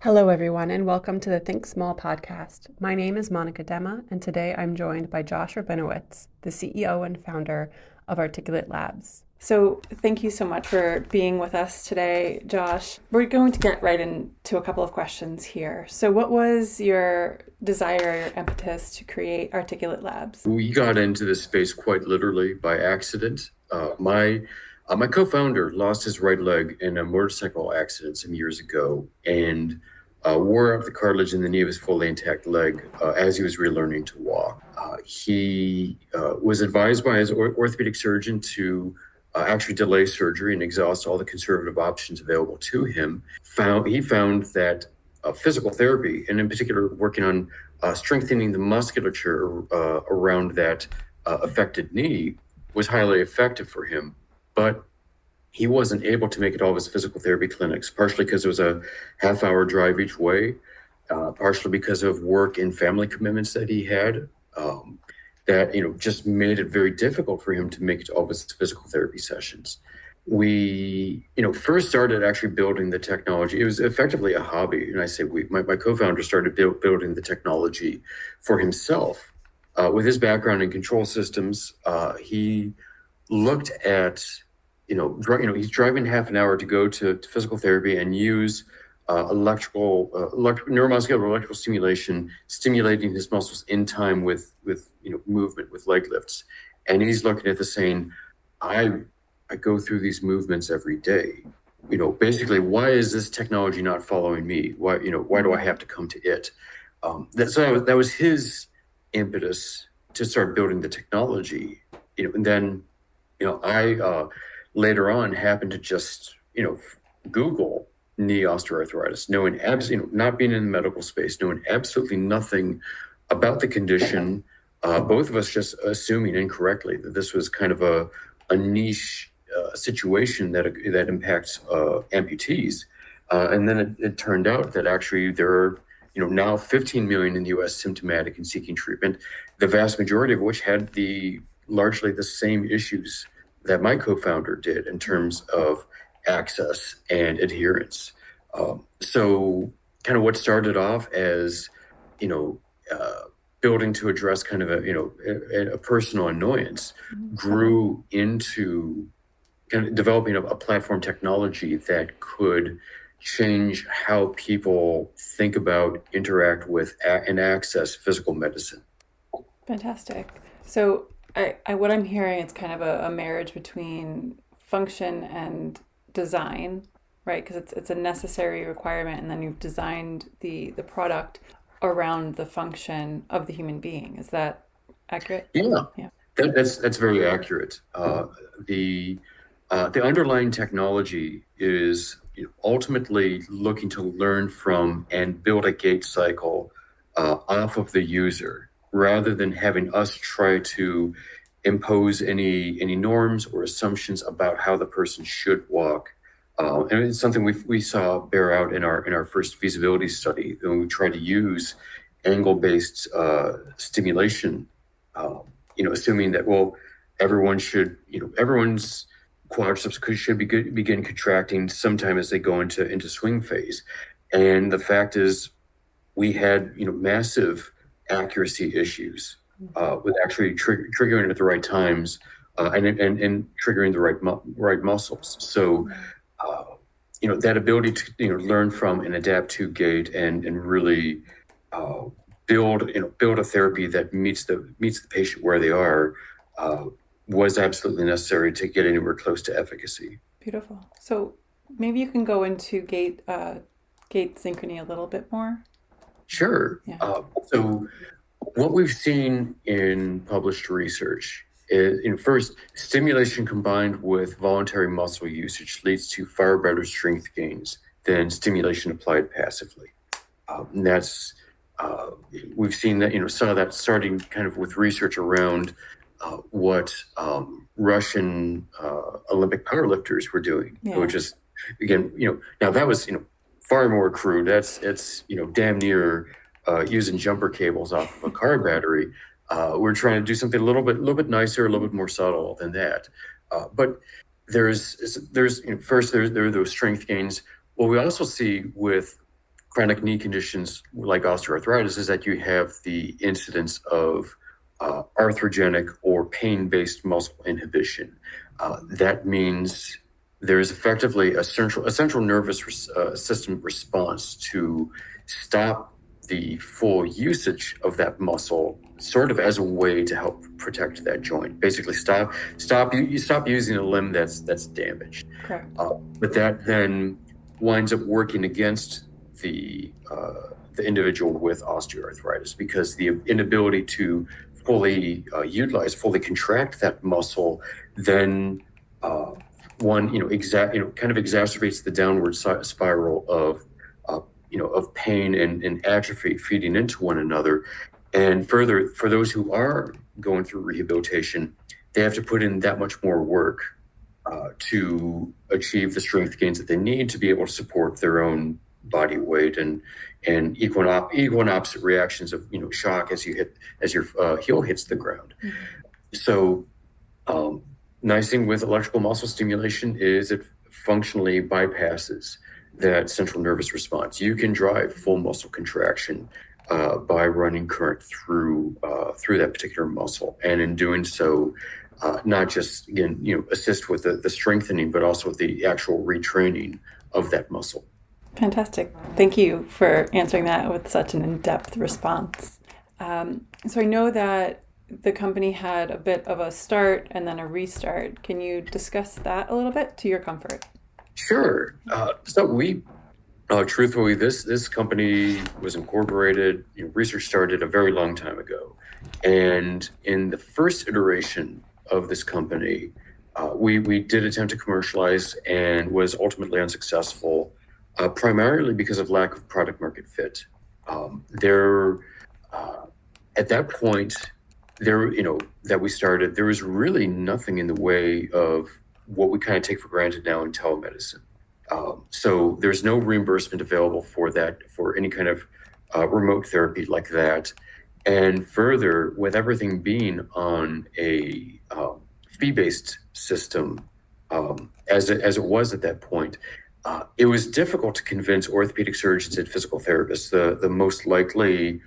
Hello, everyone, and welcome to the Think Small podcast. My name is Monica Dema, and today I'm joined by Josh Rabinowitz, the CEO and founder of Articulate Labs. So, thank you so much for being with us today, Josh. We're going to get right into a couple of questions here. So, what was your desire, your impetus to create Articulate Labs? We got into this space quite literally by accident. My co-founder lost his right leg in a motorcycle accident some years ago and wore out the cartilage in the knee of his fully intact leg as he was relearning to walk. He was advised by his orthopedic surgeon to actually delay surgery and exhaust all the conservative options available to him. He found that physical therapy, and in particular working on strengthening the musculature around that affected knee, was highly effective for him. But he wasn't able to make it all of his physical therapy clinics, partially because it was a half-hour drive each way, partially because of work and family commitments that he had, that just made it very difficult for him to make it to all of his physical therapy sessions. We first started actually building the technology. It was effectively a hobby, and I say my co-founder started building the technology for himself. With his background in control systems, he looked at he's driving half an hour to go to physical therapy and use neuromuscular electrical stimulation, stimulating his muscles in time with movement, with leg lifts. And he's looking at this saying, I go through these movements every day. Basically, why is this technology not following me? Why do I have to come to it? That was his impetus to start building the technology. And then, I later on happened to just, Google knee osteoarthritis, knowing not being in the medical space, knowing absolutely nothing about the condition. Both of us just assuming incorrectly that this was kind of a niche situation that impacts amputees, and then it turned out that actually there are now 15 million in the U.S. symptomatic and seeking treatment, the vast majority of which had largely the same issues that my co-founder did in terms of access and adherence. So kind of what started off as building to address kind of a personal annoyance grew into kind of developing a platform technology that could change how people think about, interact with, and access physical medicine. Fantastic. So what I'm hearing, it's kind of a marriage between function and design, right? Because it's a necessary requirement, and then you've designed the product around the function of the human being. Is that accurate? Yeah. That's very accurate. The underlying technology is ultimately looking to learn from and build a gait cycle off of the user, rather than having us try to impose any norms or assumptions about how the person should walk. And it's something we saw bear out in our first feasibility study when we tried to use angle-based stimulation, assuming that, everyone's quadriceps should begin contracting sometime as they go into swing phase. And the fact is, we had massive accuracy issues with actually triggering at the right times and triggering the right muscles. So that ability to learn from and adapt to gait and really build a therapy that meets the patient where they are was absolutely necessary to get anywhere close to efficacy. Beautiful. So maybe you can go into gait synchrony a little bit more. Sure. Yeah. So what we've seen in published research is, first, stimulation combined with voluntary muscle usage leads to far better strength gains than stimulation applied passively. And that's we've seen that, saw that starting kind of with research around what Russian Olympic powerlifters were doing, which is, again, now that was, far more crude. It's damn near using jumper cables off of a car battery. We're trying to do something a little bit nicer, a little bit more subtle than that. But there's first there are those strength gains. What we also see with chronic knee conditions like osteoarthritis is that you have the incidence of arthrogenic or pain-based muscle inhibition. That means there is effectively a central nervous system response to stop the full usage of that muscle, sort of as a way to help protect that joint. Basically, stop using a limb that's damaged. Correct. But that then winds up working against the individual with osteoarthritis, because the inability to fully fully contract that muscle, then kind of exacerbates the downward spiral of of pain and atrophy feeding into one another. And further, for those who are going through rehabilitation, they have to put in that much more work to achieve the strength gains that they need to be able to support their own body weight and equal and opposite reactions of shock as your heel hits the ground. Mm-hmm. So, nice thing with electrical muscle stimulation is it functionally bypasses that central nervous response. You can drive full muscle contraction by running current through that particular muscle, and in doing so, not just assist with the strengthening, but also the actual retraining of that muscle. Fantastic. Thank you for answering that with such an in-depth response. So I know that the company had a bit of a start and then a restart. Can you discuss that a little bit to your comfort? Sure. So we, truthfully, this company was incorporated, research started a very long time ago. And in the first iteration of this company, we did attempt to commercialize and was ultimately unsuccessful, primarily because of lack of product market fit. At that point, that we started, there was really nothing in the way of what we kind of take for granted now in telemedicine. So there's no reimbursement available for any kind of remote therapy like that. And further, with everything being on a fee-based system, as it was at that point, it was difficult to convince orthopedic surgeons and physical therapists, the most likely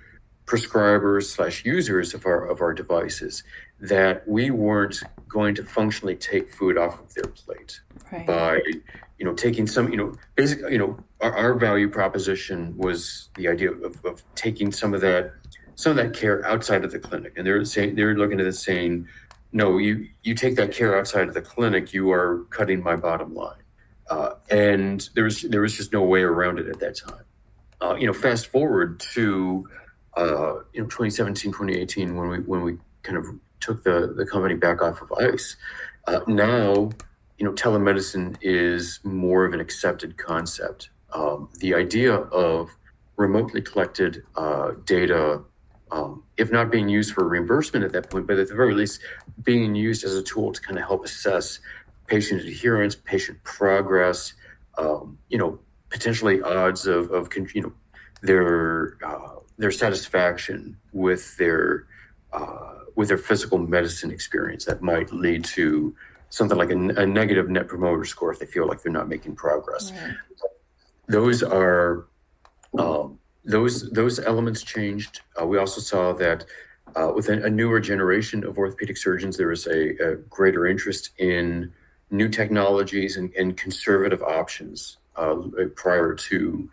prescribers / users of our devices, that we weren't going to functionally take food off of their plate. Right. By taking some basically our value proposition was the idea of taking some of that care outside of the clinic. And they're looking at it saying, no, you take that care outside of the clinic, you are cutting my bottom line. And there was just no way around it at that time. Fast forward to 2017, 2018, when we kind of took the company back off of ice. Now, telemedicine is more of an accepted concept. The idea of remotely collected data, if not being used for reimbursement at that point, but at the very least being used as a tool to kind of help assess patient adherence, patient progress, potentially odds of their satisfaction with their physical medicine experience that might lead to something like a negative net promoter score if they feel like they're not making progress. Right. Those elements changed. We also saw that with a newer generation of orthopedic surgeons, there was a greater interest in new technologies and conservative options prior to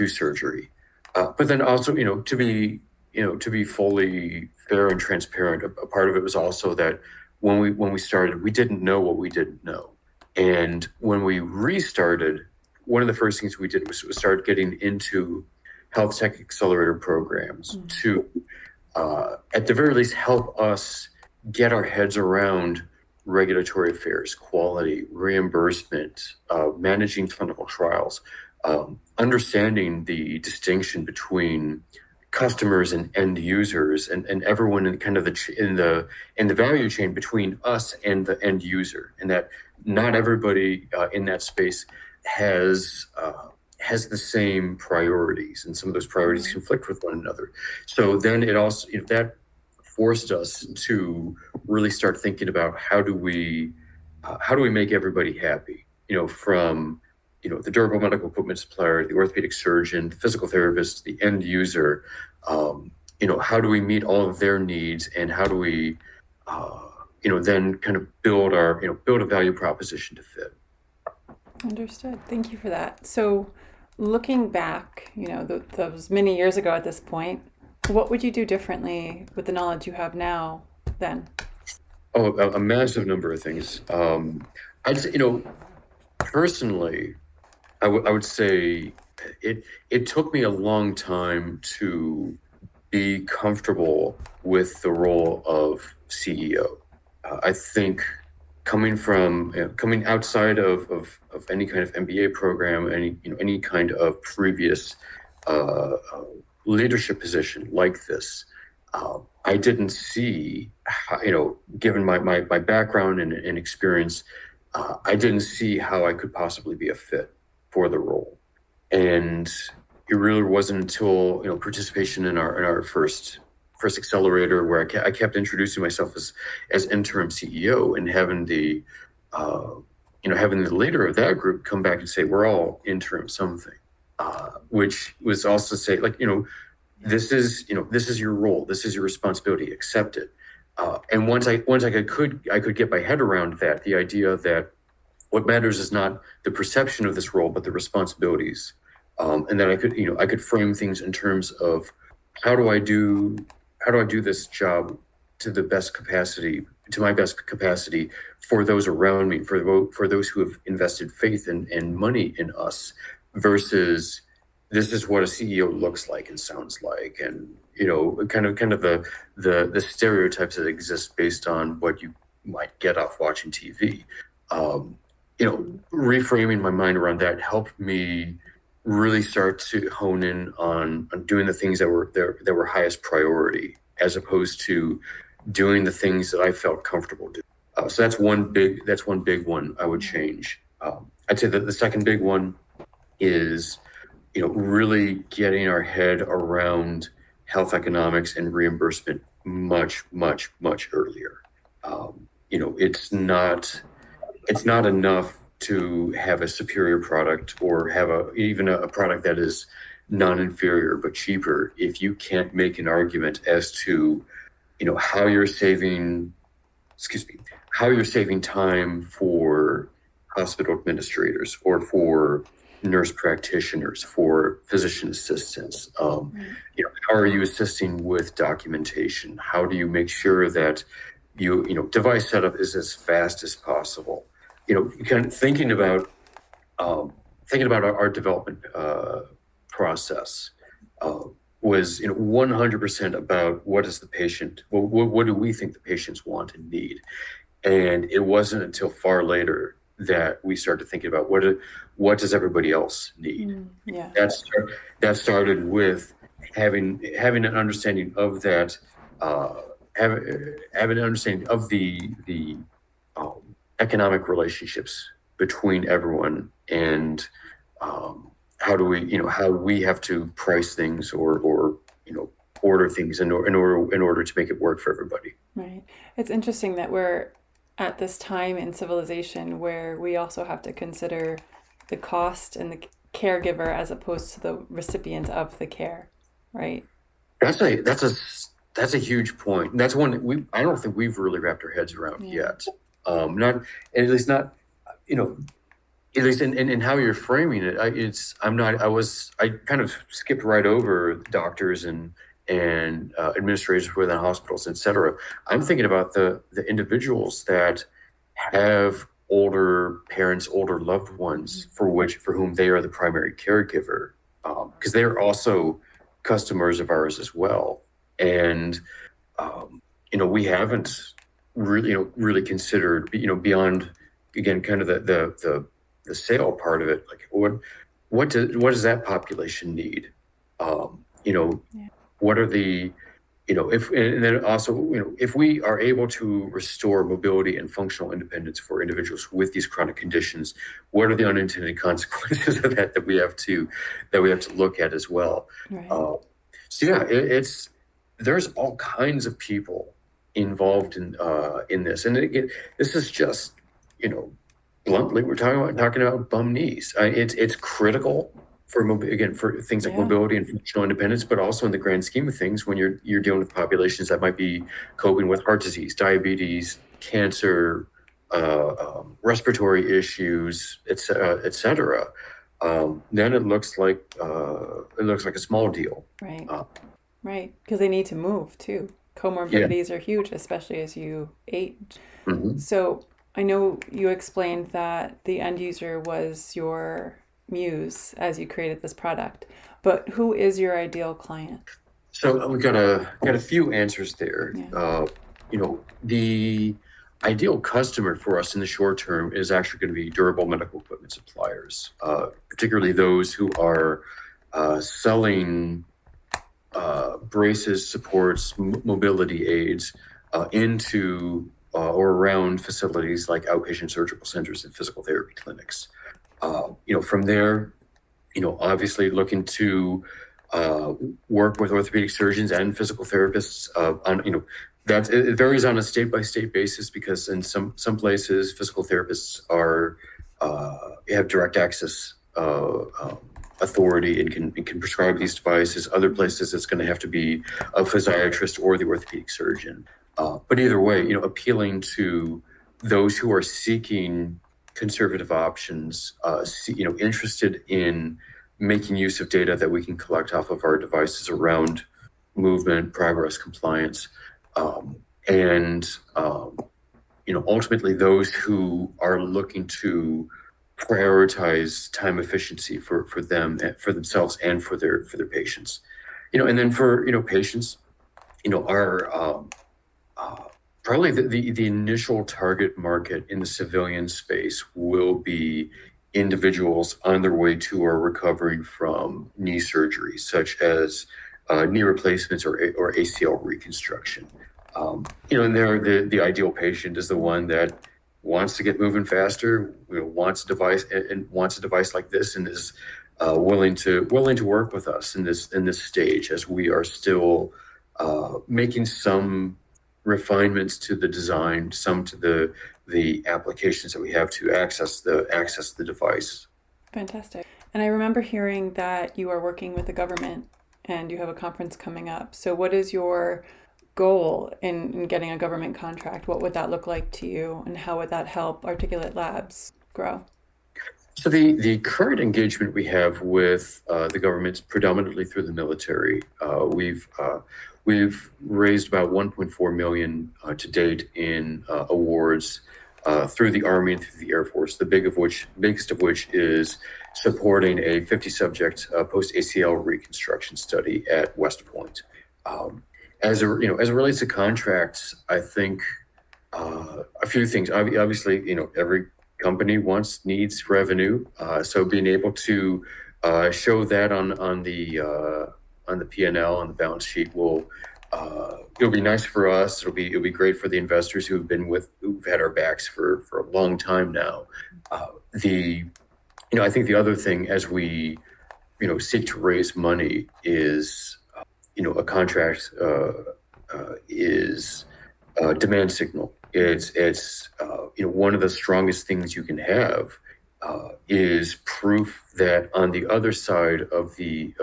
surgery. But then also, to be fully fair and transparent, a part of it was also that when we started, we didn't know what we didn't know. And when we restarted, one of the first things we did was start getting into health tech accelerator programs to, at the very least, help us get our heads around regulatory affairs, quality, reimbursement, managing clinical trials, understanding the distinction between customers and end users, and everyone in kind of in the value chain between us and the end user, and that not everybody in that space has the same priorities, and some of those priorities conflict with one another. So then it also that forced us to really start thinking about how do we make everybody happy, from the durable medical equipment supplier, the orthopedic surgeon, the physical therapist, the end user. How do we meet all of their needs, and how do we, then kind of build a value proposition to fit. Understood. Thank you for that. So, looking back, those many years ago at this point, what would you do differently with the knowledge you have now then? Oh, a massive number of things. I'd say, personally, I would say it took me a long time to be comfortable with the role of CEO. I think coming outside of any kind of MBA program, any kind of previous uh, leadership position like this, I didn't see how, given my background and experience, I didn't see how I could possibly be a fit for the role. And it really wasn't until participation in our first accelerator, where I kept introducing myself as interim CEO, and having the leader of that group come back and say, we're all interim something, which was also say, like, this is your role, this is your responsibility, accept it. And once I could get my head around that, the idea that what matters is not the perception of this role, but the responsibilities. And then I could frame things in terms of how do I do this job to my best capacity for those around me, for those who have invested faith and money in us, versus this is what a CEO looks like and sounds like, and kind of the stereotypes that exist based on what you might get off watching TV. Reframing my mind around that helped me really start to hone in on doing the things that were highest priority, as opposed to doing the things that I felt comfortable doing. So that's one big one I would change. I'd say that the second big one is, really getting our head around health economics and reimbursement much, much, much earlier. It's not enough to have a superior product, or have even a product that is non-inferior but cheaper, if you can't make an argument as to how you're saving time for hospital administrators, or for nurse practitioners, for physician assistants. How are you assisting with documentation? How do you make sure that device setup is as fast as possible? Kind of thinking about our development process was 100% about what is the patient, what do we think the patients want and need. And it wasn't until far later that we started thinking about what does everybody else need. Yeah. That started with having an understanding of that, having an understanding of the economic relationships between everyone, and how we have to price things, or order things in order to make it work for everybody. Right. It's interesting that we're at this time in civilization where we also have to consider the cost and the caregiver as opposed to the recipient of the care, right? That's a huge point. And that's one I don't think we've really wrapped our heads around yet. Not at least not, at least in how you're framing it. I kind of skipped right over doctors and administrators within hospitals, etc. I'm thinking about the individuals that have older parents, older loved ones, for whom they are the primary caregiver, because they're also customers of ours as well. And we haven't really considered, beyond, again, kind of the sale part of it, like what does that population need? What are the and then also, if we are able to restore mobility and functional independence for individuals with these chronic conditions, what are the unintended consequences of that we have to look at as well? Right. So yeah, there's all kinds of people involved in this, and again, this is just bluntly, we're talking about bum knees. It's critical for again for things like Yeah. mobility and functional independence, but also in the grand scheme of things, when you're dealing with populations that might be coping with heart disease, diabetes, cancer, respiratory issues, et cetera. Then it looks like a small deal. Right. Uh, Right. Because they need to move too. yeah. Comorbidities are huge, especially as you age. Hmm. So I know you explained that the end user was your muse as you created this product, but who is your ideal client? So we got a few answers there. Yeah. The ideal customer for us in the short term is actually going to be durable medical equipment suppliers, particularly those who are selling braces, supports, mobility aids into or around facilities like outpatient surgical centers and physical therapy clinics. From there, obviously looking to uh, work with orthopedic surgeons and physical therapists on, that it varies on a state by state basis, because in some places physical therapists are have direct access authority and can prescribe these devices. Other places it's going to have to be a physiatrist or the orthopedic surgeon. But either way, appealing to those who are seeking conservative options, interested in making use of data that we can collect off of our devices around movement, progress, compliance, and ultimately those who are looking to prioritize time efficiency for them, for themselves, and for their patients. And then for patients, our probably the initial target market in the civilian space will be individuals on their way to or recovering from knee surgery, such as knee replacements or ACL reconstruction. And there, the ideal patient is the one that wants to get moving faster, wants a device and wants a device like this, and is willing to work with us in this stage, as we are still making some refinements to the design, some to the applications that we have to access the device. Fantastic. And I remember hearing that you are working with the government and you have a conference coming up. So, what is your goal in getting a government contract? What would that look like to you, and how would that help Articulate Labs grow? So the current engagement we have with the government is predominantly through the military. We've raised about 1.4 million to date in awards through the Army and through the Air Force. The biggest of which is supporting a 50 subject post ACL reconstruction study at West Point. As it relates to contracts, I think a few things. Obviously, every company needs revenue. So being able to show that on the P&L, on the balance sheet, it'll be nice for us. It'll be great for the investors who've had our backs for a long time now. I think the other thing, as we seek to raise money, is a contract is a demand signal. It's one of the strongest things you can have is proof that on the other side of the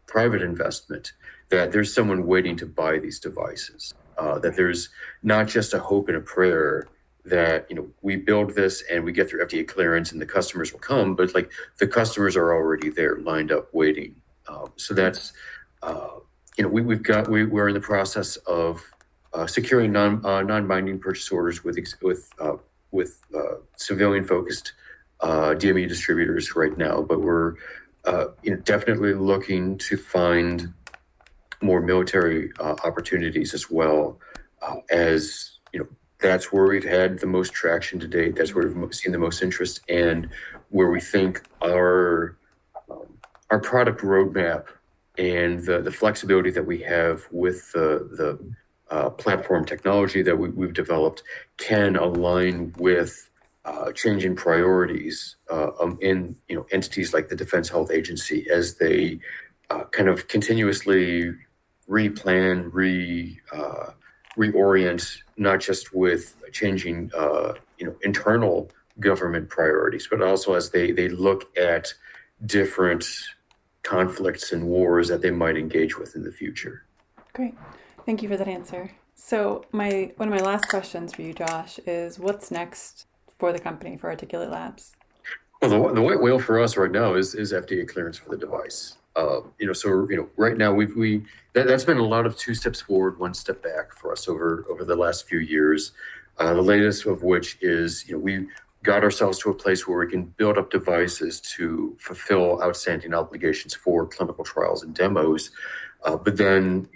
private investment, that there's someone waiting to buy these devices. That there's not just a hope and a prayer that we build this and we get through FDA clearance and the customers will come, but like the customers are already there, lined up, waiting. So that's we're in the process of securing non-binding purchase orders with civilian focused DME distributors right now, but we're definitely looking to find more military opportunities as well, as that's where we've had the most traction to date. That's where we've seen the most interest, and where we think our product roadmap and the flexibility that we have with the platform technology that we've developed can align with changing priorities in entities like the Defense Health Agency, as they kind of continuously replan, reorient, not just with changing internal government priorities, but also as they look at different conflicts and wars that they might engage with in the future. Great. Thank you for that answer. So one of my last questions for you, Josh, is what's next for the company, for Articulate Labs? Well, the white whale for us right now is FDA clearance for the device. Right now that's been a lot of 2 steps forward, 1 step back for us over the last few years. The latest of which is, we got ourselves to a place where we can build up devices to fulfill outstanding obligations for clinical trials and demos. But then,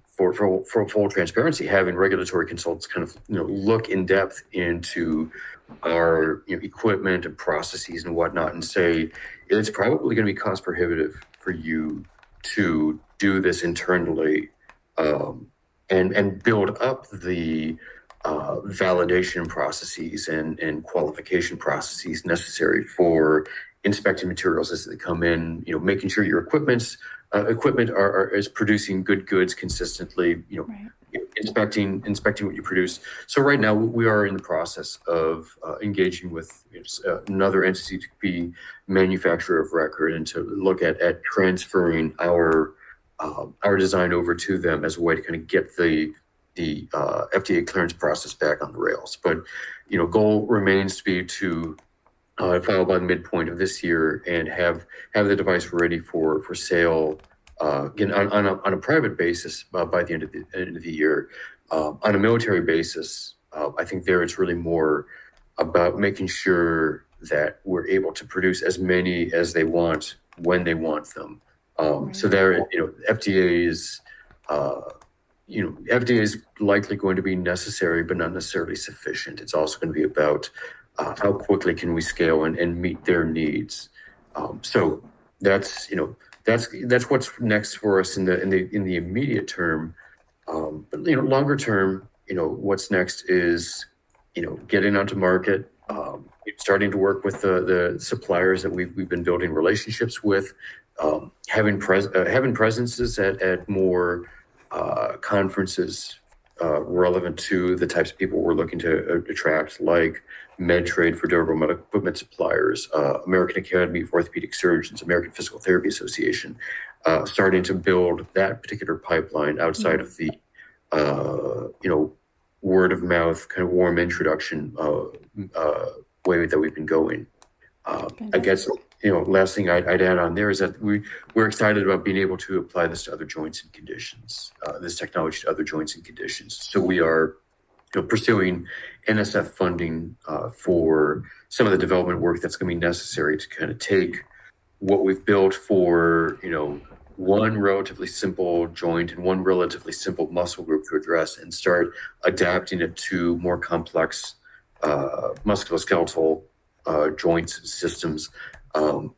for full transparency, having regulatory consultants kind of, look in depth into our equipment and processes and whatnot and say, it's probably going to be cost prohibitive for you to do this internally, and build up the validation processes and qualification processes necessary for inspecting materials as they come in, making sure your equipment is producing good goods consistently, Right. inspecting what you produce. So right now we are in the process of engaging with another entity to be manufacturer of record and to look at transferring our design over to them as a way to kind of get the FDA clearance process back on the rails. But goal remains to be to file by the midpoint of this year and have the device ready for sale again on a private basis by the end of the year. On a military basis, I think there it's really more about making sure that we're able to produce as many as they want when they want them. Right. So there, FDA is. FDA is likely going to be necessary, but not necessarily sufficient. It's also going to be about how quickly can we scale and meet their needs. So that's what's next for us in the immediate term. But longer term, what's next is getting onto market, starting to work with the suppliers that we've been building relationships with, having presences at more conferences relevant to the types of people we're looking to attract, like MedTrade for durable medical equipment suppliers, American Academy of Orthopedic Surgeons, American Physical Therapy Association, starting to build that particular pipeline outside of the word of mouth kind of warm introduction way that we've been going. I guess last thing I'd add on there is that we're excited about being able to apply this to other joints and conditions, this technology to other joints and conditions. So we are pursuing NSF funding for some of the development work that's going to be necessary to kind of take what we've built for one relatively simple joint and one relatively simple muscle group to address and start adapting it to more complex musculoskeletal joints systems,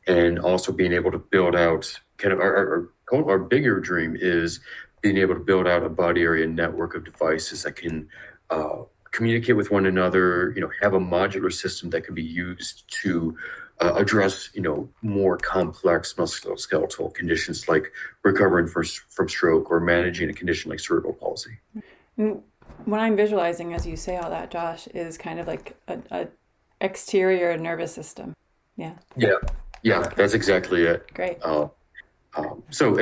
and also being able to build out kind of our bigger dream is being able to build out a body area network of devices that can communicate with one another, have a modular system that can be used to address, more complex musculoskeletal conditions like recovering from stroke or managing a condition like cerebral palsy. What I'm visualizing as you say all that, Josh, is kind of like a exterior nervous system. Yeah. Yeah, that's exactly it. Great. So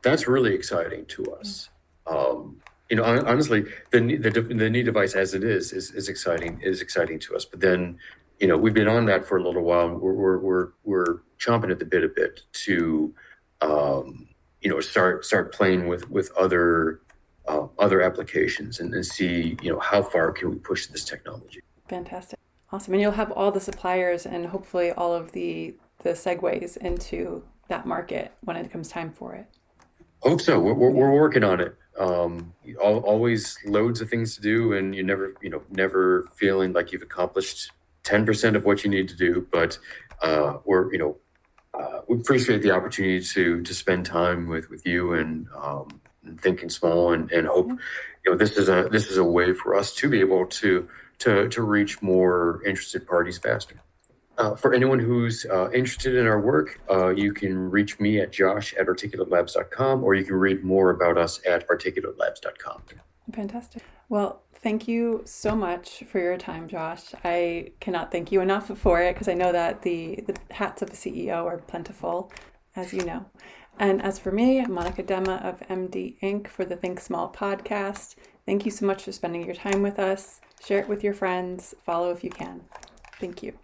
that's really exciting to us. Honestly, the knee device as it is exciting to us. But then, we've been on that for a little while. And we're chomping at the bit a bit to, start playing with other applications and see, how far can we push this technology. Fantastic. Awesome. And you'll have all the suppliers and hopefully all of the segues into that market when it comes time for it. Hope so. We're working on it. Always loads of things to do, and you never feeling like you've accomplished 10% of what you need to do. But we appreciate the opportunity to spend time with you and thinking small and hope. This is a way for us to be able to reach more interested parties faster. For anyone who's interested in our work, you can reach me at josh@articulatelabs.com, or you can read more about us at articulatelabs.com. Fantastic. Well, Thank you so much for your time, Josh. I cannot thank you enough for it because I know that the hats of a CEO are plentiful, as you know. And as for me, Monica Dema of MD Inc. for the Think Small podcast. Thank you so much for spending your time with us. Share it with your friends. Follow if you can. Thank you.